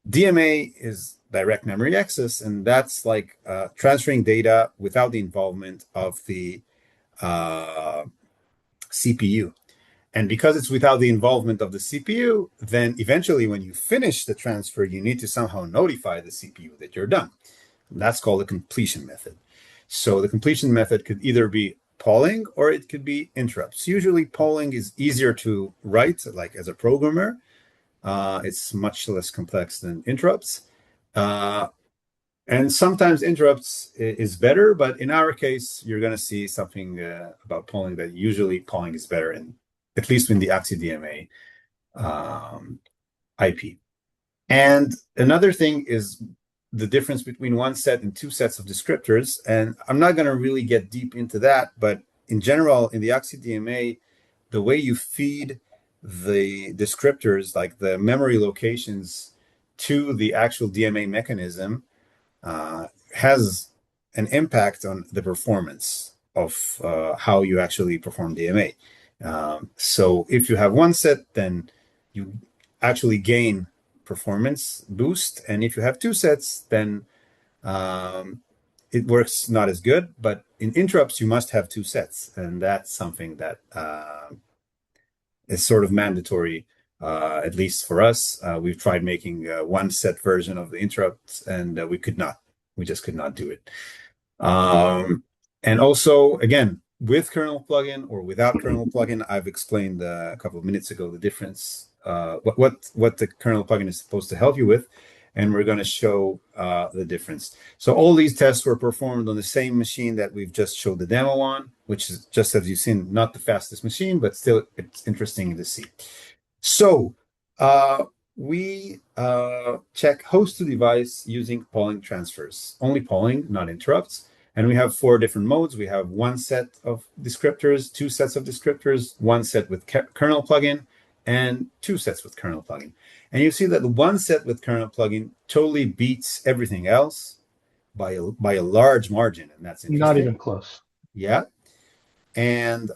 DMA is direct memory access, and that's like transferring data without the involvement of the CPU. And because it's without the involvement of the CPU, then eventually when you finish the transfer, you need to somehow notify the CPU that you're done. And that's called the completion method. So the completion method could either be polling or it could be interrupts. Usually polling is easier to write, like as a programmer. It's much less complex than interrupts. And sometimes interrupts is better, but in our case, you're going to see something about polling that usually polling is better, at least in the AXI DMA IP. And another thing is the difference between one set and two sets of descriptors. And I'm not going to really get deep into that, but in general, in the AXI DMA, the way you feed the descriptors, like the memory locations, to the actual DMA mechanism has an impact on the performance of how you actually perform DMA. So if you have one set, then you actually gain performance boost. And if you have two sets, then it works not as good. But in interrupts, you must have two sets. And that's something that is sort of mandatory, at least for us. We've tried making one set version of the interrupts, and we could not. We just could not do it. And also, again, with kernel plugin or without kernel plugin, I've explained a couple of minutes ago the difference, what the kernel plugin is supposed to help you with, and we're going to show the difference. So all these tests were performed on the same machine that we've just showed the demo on, which is, just as you've seen, not the fastest machine, but still it's interesting to see. So we check host to device using polling transfers, only polling, not interrupts. And we have 4 different modes. We have one set of descriptors, 2 sets of descriptors, one set with kernel plugin, and 2 sets with kernel plugin. And you see that the one set with kernel plugin totally beats everything else by a large margin, and that's interesting. Not even close. Yeah. And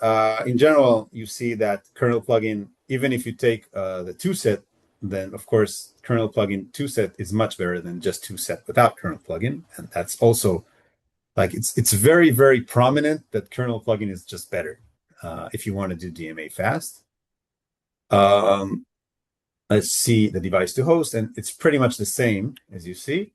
in general, you see that kernel plugin, even if you take the 2 set, then of course kernel plugin 2 set is much better than just 2 set without kernel plugin, and that's also like it's very, very prominent that kernel plugin is just better if you want to do DMA fast. Let's see the device to host, and it's pretty much the same as you see.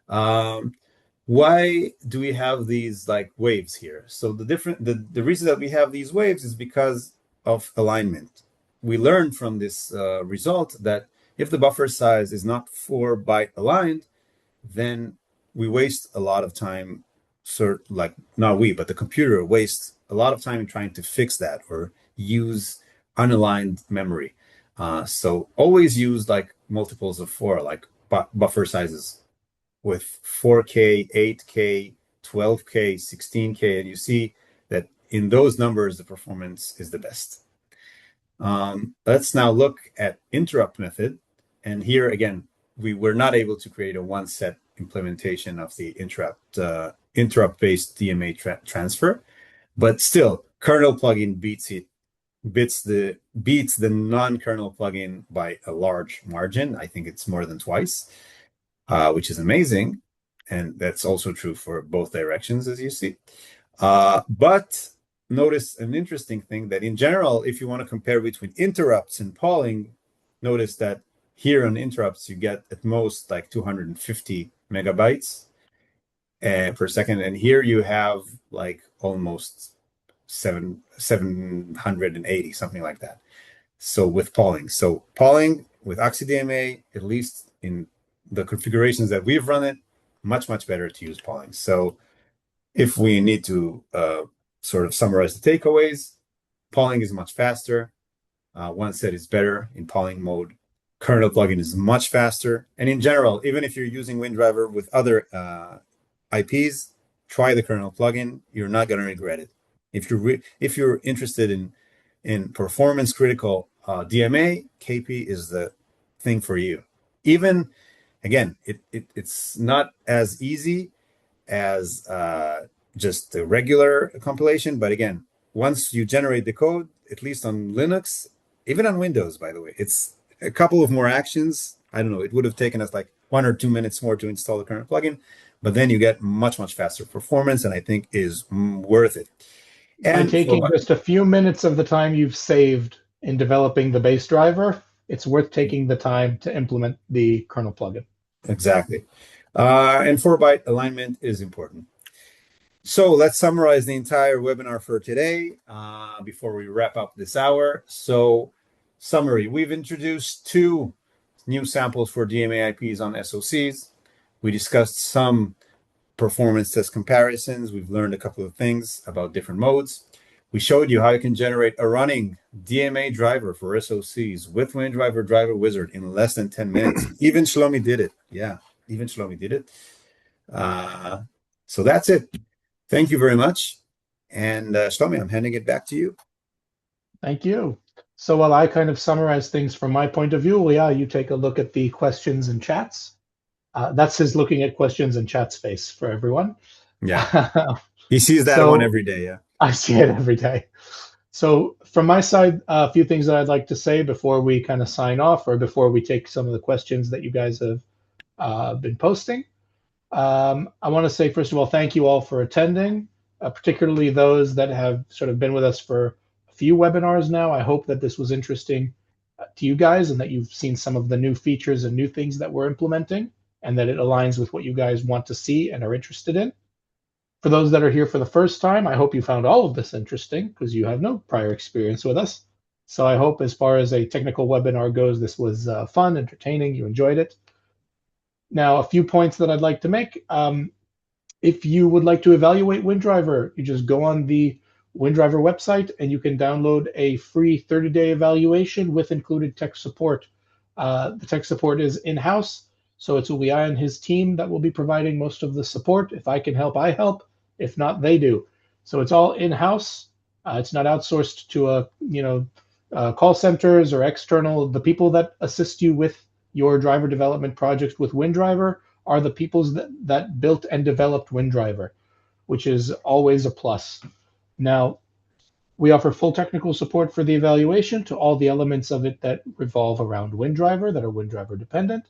Why do we have these like waves here? So the reason that we have these waves is because of alignment. We learned from this result that if the buffer size is not 4-byte aligned, then we waste a lot of time. Like not we, but the computer wastes a lot of time in trying to fix that or use unaligned memory. So always use like multiples of 4, like buffer sizes with 4K, 8K, 12K, 16K, and you see that in those numbers, the performance is the best. Let's now look at interrupt method. And here again, we were not able to create a one set implementation of the interrupt-based DMA transfer, but still, kernel plugin beats the non-kernel plugin by a large margin. I think it's more than twice, which is amazing, and that's also true for both directions, as you see. But notice an interesting thing that in general, if you want to compare between interrupts and polling, notice that here on interrupts, you get at most like 250 megabytes per second. And here you have like almost 780, something like that. So with polling. So polling with AXI DMA, at least in the configurations that we've run it, much, much better to use polling. So if we need to sort of summarize the takeaways, polling is much faster. One set is better in polling mode. Kernel plugin is much faster. And in general, even if you're using WinDriver with other IPs, try the kernel plugin. You're not going to regret it. If you're interested in performance critical DMA, KP is the thing for you. Even again, it's not as easy as just the regular compilation, but again, once you generate the code, at least on Linux, even on Windows, by the way, it's a couple of more actions. I don't know, it would have taken us like 1 or 2 minutes more to install the current plugin, but then you get much, much faster performance, and I think is worth it. And by taking just a few minutes of the time you've saved in developing the base driver, it's worth taking the time to implement the kernel plugin. Exactly. And 4-byte alignment is important. So let's summarize the entire webinar for today before we wrap up this hour. So summary, we've introduced 2 new samples for DMA IPs on SoCs. We discussed some performance test comparisons. We've learned a couple of things about different modes. We showed you how you can generate a running DMA driver for SoCs with WinDriver Driver Wizard in less than 10 minutes. Even Shlomi did it. Yeah. even Shlomi did it. So that's it. Thank you very much. And Shlomi, I'm handing it back to you. Thank you. So while I kind of summarize things from my point of view, yeah, you take a look at the questions and chats. That's his looking at questions and chat space for everyone. Yeah. He sees that So one every day. Yeah. I see it every day. So from my side, a few things that I'd like to say before we kind of sign off, or before we take some of the questions that you guys have been posting. I want to say, first of all, thank you all for attending, particularly those that have sort of been with us for a few webinars now. I hope that this was interesting to you guys and that you've seen some of the new features and new things that we're implementing and that it aligns with what you guys want to see and are interested in. For those that are here for the first time, I hope you found all of this interesting because you have no prior experience with us. So I hope as far as a technical webinar goes, this was fun, entertaining, you enjoyed it. Now, a few points that I'd like to make. If you would like to evaluate WinDriver, you just go on the WinDriver website and you can download a free 30-day evaluation with included tech support. The tech support is in-house, so it's Uli and his team that will be providing most of the support. If I can help, I help. If not, they do. So it's all in-house. It's not outsourced to call centers or external. The people that assist you with your driver development projects with WinDriver are the people that built and developed WinDriver, which is always a plus. Now, we offer full technical support for the evaluation to all the elements of it that revolve around WinDriver, that are WinDriver dependent.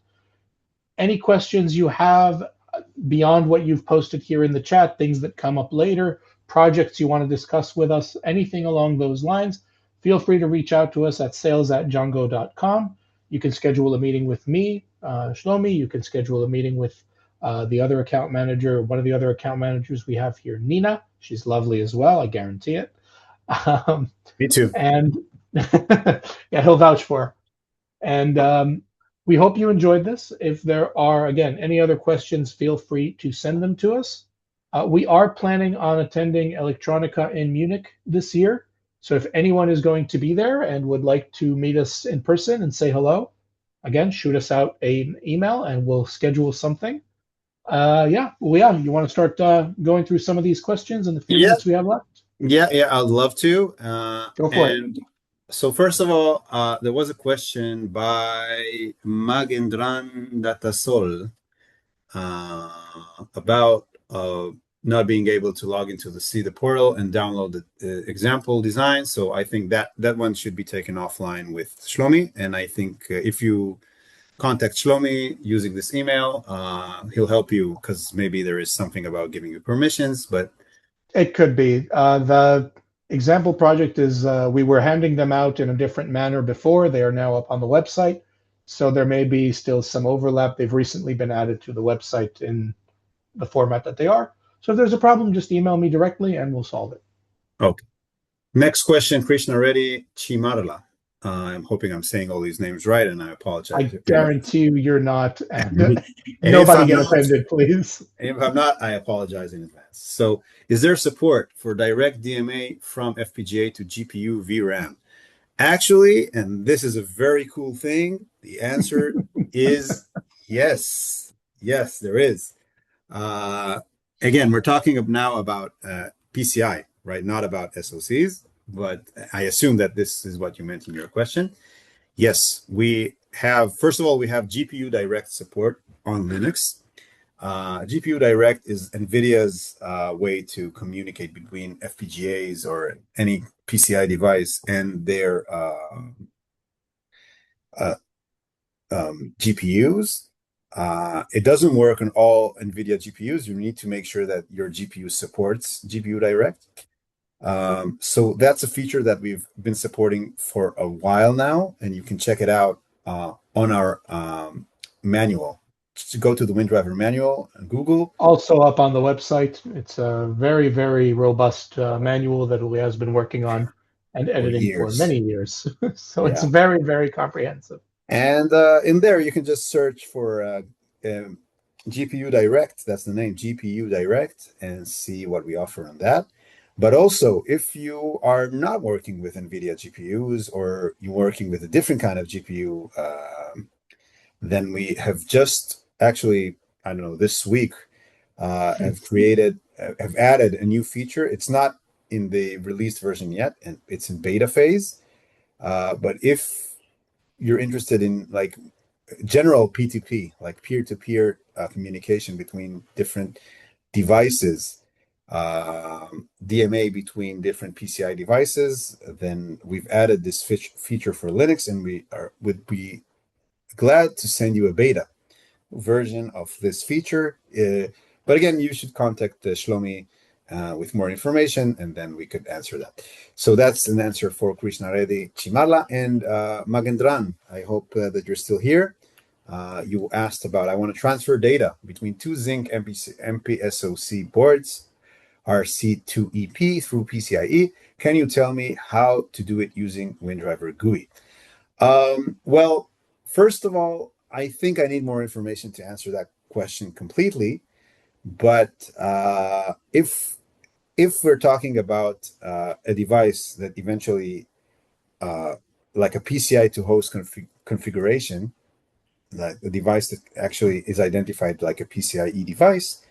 Any questions you have beyond what you've posted here in the chat, things that come up later, projects you want to discuss with us, anything along those lines, feel free to reach out to us at sales@jungo.com. You can schedule a meeting with me, Shlomi. You can schedule a meeting with the other account manager, one of the other account managers we have here, Nina. She's lovely as well, I guarantee it. Me too. And yeah, he'll vouch for her. And we hope you enjoyed this. If there are, again, any other questions, feel free to send them to us. We are planning on attending Electronica in Munich this year. So if anyone is going to be there and would like to meet us in person and say hello, again, shoot us out an email and we'll schedule something. You want to start going through some of these questions in the few minutes we have left? Yeah, I'd love to. Go for it. So first of all, there was a question by Magendran Datasol about not being able to log into the see the portal and download the example design. So I think that one should be taken offline with Shlomi. And I think if you contact Shlomi using this email, he'll help you because maybe there is something about giving you permissions, but it could be. The example project is we were handing them out in a different manner before. They are now up on the website. So there may be still some overlap. They've recently been added to the website in the format that they are. So if there's a problem, just email me directly and we'll solve it. Okay. Next question, Krishna Reddy Chimarala. I'm hoping I'm saying all these names right, and I apologize. I guarantee you're not. Nobody get offended, please. If I'm not, I apologize in advance. So is there support for direct DMA from FPGA to GPU VRAM? Actually, and this is a very cool thing, the answer is yes. Yes, there is. Again, we're talking now about PCI, right? Not about SoCs, but I assume that this is what you meant in your question. Yes, we have, first of all, we have GPU Direct support on Linux. GPU Direct is NVIDIA's way to communicate between FPGAs or any PCI device and their GPUs. It doesn't work on all NVIDIA GPUs. You need to make sure that your GPU supports GPU Direct. So that's a feature that we've been supporting for a while now, and you can check it out on our manual. Just go to the WinDriver manual and Google. Also up on the website. It's a very, very robust manual that Uli has been working on and editing for many years. So it's very, very comprehensive. And in there, you can just search for GPU Direct. That's the name, GPU Direct, and see what we offer on that. But also, if you are not working with NVIDIA GPUs or you're working with a different kind of GPU, then we have just actually I don't know, this week, have added a new feature. It's not in the released version yet, and it's in beta phase. But if you're interested in like general P2P, like peer-to-peer communication between different devices, DMA between different PCI devices, then we've added this feature for Linux, and would be glad to send you a beta version of this feature. But again, you should contact Shlomi with more information, and then we could answer that. So that's an answer for Krishna Reddy, Chimala, and Magendran. I hope that you're still here. You asked about, I want to transfer data between two Zinc MPSoC boards, RC2EP through PCIe. Can you tell me how to do it using WinDriver GUI? Well, first of all, I think I need more information to answer that question completely. But if we're talking about a device that eventually, like a PCI to host configuration, like a device that actually is identified like a PCIe device,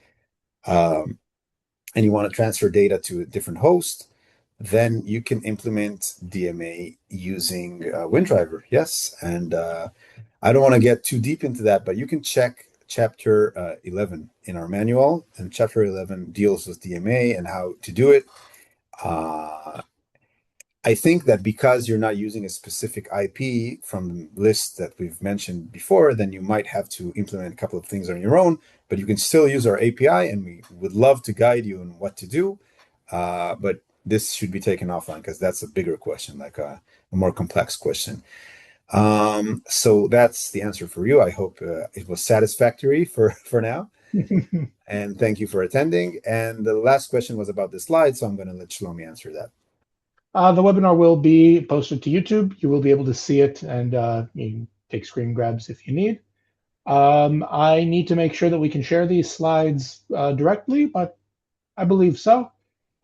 and you want to transfer data to a different host, then you can implement DMA using WinDriver. Yes, and I don't want to get too deep into that, but you can check chapter 11 in our manual, and chapter 11 deals with DMA and how to do it. I think that because you're not using a specific IP from the list that we've mentioned before, then you might have to implement a couple of things on your own, but you can still use our API, and we would love to guide you on what to do. But this should be taken offline because that's a bigger question, like a more complex question. So that's the answer for you. I hope it was satisfactory for now. And thank you for attending. And the last question was about the slides, so I'm going to let Shlomi answer that. The webinar will be posted to YouTube. You will be able to see it, and you can take screen grabs if you need. I need to make sure that we can share these slides directly, but I believe so.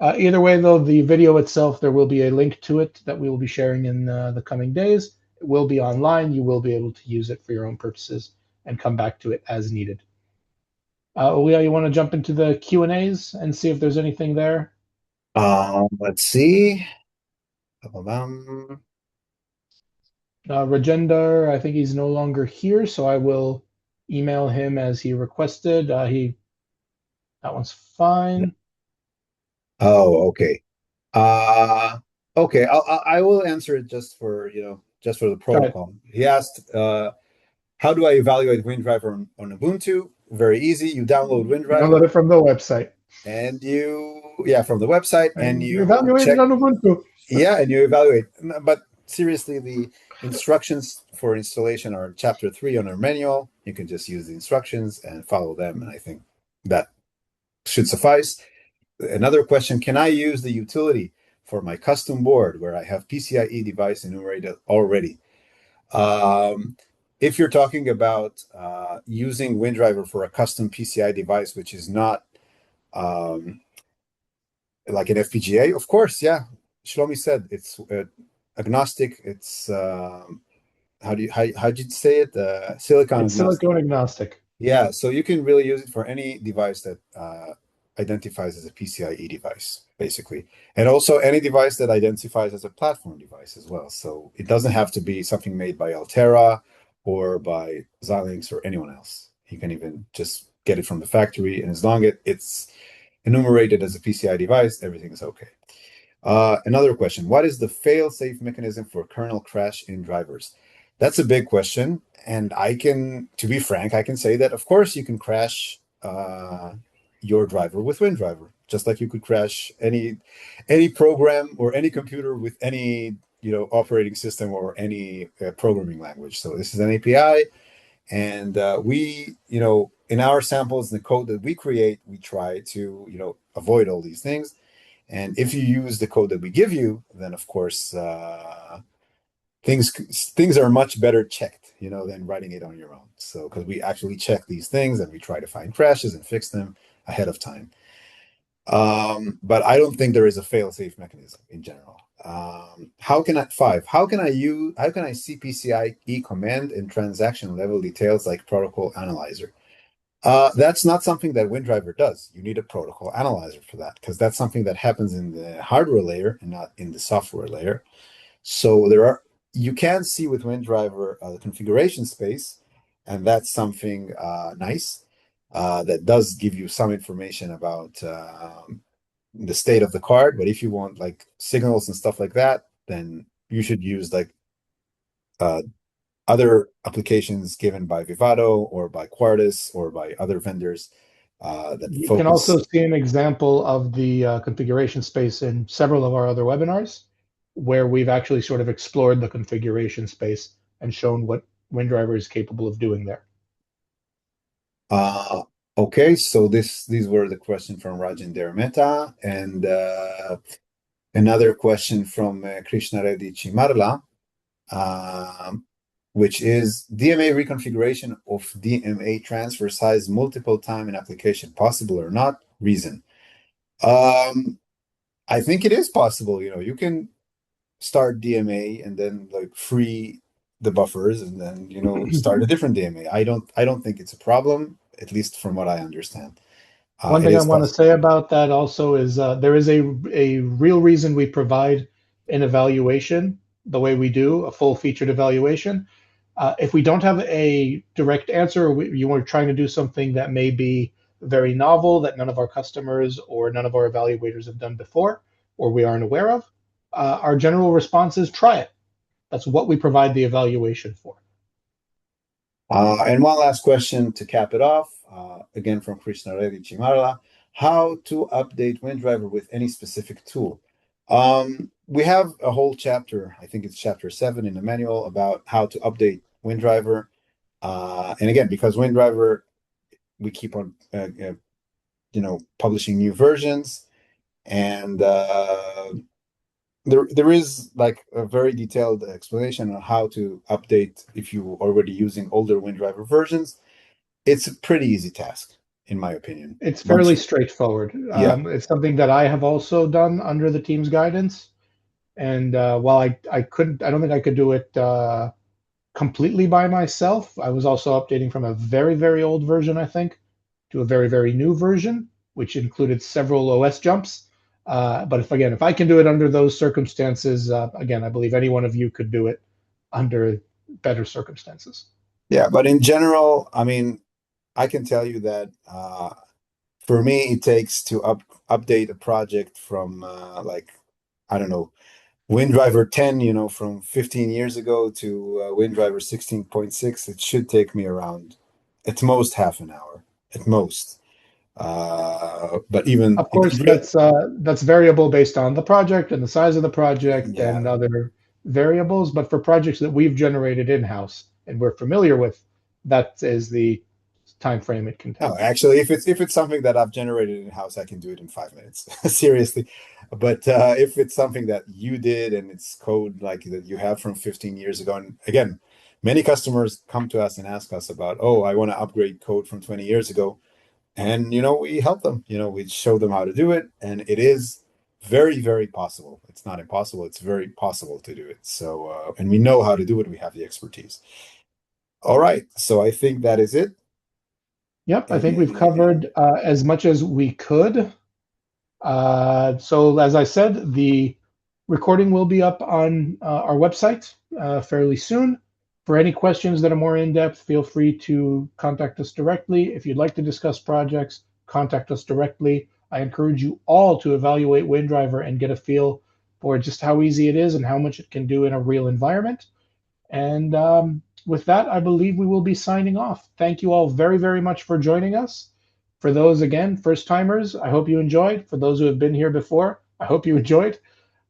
Either way, though, the video itself, there will be a link to it that we will be sharing in the coming days. It will be online. You will be able to use it for your own purposes and come back to it as needed. Olia, you want to jump into the Q&As and see if there's anything there? Let's see. Rajender, I think he's no longer here, so I will email him as he requested. That one's fine. Oh, okay. Okay. I will answer it just for the protocol. He asked, how do I evaluate WinDriver on Ubuntu? Very easy. You download WinDriver. Download it from the website. And from the website, and you evaluate check it on Ubuntu. and you evaluate. But seriously, the instructions for installation are chapter 3 on our manual. You can just use the instructions and follow them, and I think that should suffice. Another question, can I use the utility for my custom board where I have PCIe device enumerated already? If you're talking about using WinDriver for a custom PCI device, which is not like an FPGA, of course, yeah. Shlomi said it's agnostic. It's how'd you say it? Silicon It's agnostic. silicon agnostic. Yeah, so you can really use it for any device that identifies as a PCIe device, basically. And also any device that identifies as a platform device as well. So it doesn't have to be something made by Altera or by Xilinx or anyone else. You can even just get it from the factory, and as long as it's enumerated as a PCI device, everything is okay. Another question, what is the fail-safe mechanism for kernel crash in drivers? That's a big question, and to be frank, I can say that, of course, you can crash your driver with WinDriver, just like you could crash any program or any computer with any operating system or any programming language. So this is an API, and we in our samples, the code that we create, we try to avoid all these things. And if you use the code that we give you, then of course things are much better checked than writing it on your own. So because we actually check these things and we try to find crashes and fix them ahead of time. But I don't think there is a fail-safe mechanism in general. How can I see PCIe command and transaction level details like protocol analyzer? That's not something that WinDriver does. You need a protocol analyzer for that because that's something that happens in the hardware layer and not in the software layer. So you can see with WinDriver the configuration space, and that's something nice that does give you some information about the state of the card. But if you want like signals and stuff like that, then you should use like uh, other applications given by Vivado or by Quartus or by other vendors that You can also focus. see an example of the configuration space in several of our other webinars, where we've actually sort of explored the configuration space and shown what WinDriver is capable of doing there. Uh, okay, so these were the questions from Rajendra Mehta and another question from Krishna Reddy Chimarla, which is DMA reconfiguration of DMA transfer size multiple time in application possible or not? Reason. I think it is possible. You can start DMA and then like free the buffers and then start a different DMA. I don't think it's a problem, at least from what I understand. One It thing I is want to possible. say about that also is there is a real reason we provide an evaluation the way we do, a full featured evaluation. If we don't have a direct answer, or you are trying to do something that may be very novel that none of our customers or none of our evaluators have done before, or we aren't aware of, our general response is try it. That's what we provide the evaluation for. And one last question to cap it off, again from Krishna Reddy Chimarla, how to update WinDriver with any specific tool. We have a whole chapter, I think it's chapter 7 in the manual about how to update WinDriver. And again, because WinDriver, we keep on, publishing new versions, and there is like a very detailed explanation on how to update if you're already using older WinDriver versions. It's a pretty easy task, in my opinion. It's Once fairly you, straightforward. yeah. It's something that I have also done under the team's guidance. And while I couldn't, I don't think I could do it completely by myself. I was also updating from a very, very old version, I think, to a very, very new version, which included several OS jumps. But if I can do it under those circumstances, again, I believe any one of you could do it under better circumstances. Yeah, but in general, I mean, I can tell you that for me, it takes to update a project from like, I don't know, WinDriver 10, from 15 years ago to WinDriver 16.6. It should take me around at most half an hour, at most. But even Of course, that's variable based on the project and the size of the project yeah. and other variables. But for projects that we've generated in-house and we're familiar with, that is the time frame it can No, take. actually, if it's something that I've generated in house, I can do it in 5 minutes. Seriously. But if it's something that you did and it's code like that you have from 15 years ago, and again, many customers come to us and ask us about, oh, I want to upgrade code from 20 years ago. And we help them, we show them how to do it. And it is very, very possible. It's not impossible, it's very possible to do it. So and we know how to do it, we have the expertise. All right. So I think that is it. Yep, I think we've And covered as much as we could. So as I said, the recording will be up on our website fairly soon. For any questions that are more in-depth, feel free to contact us directly. If you'd like to discuss projects, contact us directly. I encourage you all to evaluate WinDriver and get a feel for just how easy it is and how much it can do in a real environment. And with that, I believe we will be signing off. Thank you all very, very much for joining us. For those, again, first timers, I hope you enjoyed. For those who have been here before, I hope you enjoyed.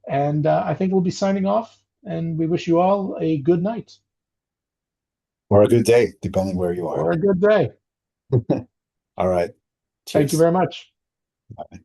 And I think we'll be signing off. And we wish you all a good night or a good day, depending where you are. or a good day. All right. Thank you Cheers. very much. Bye.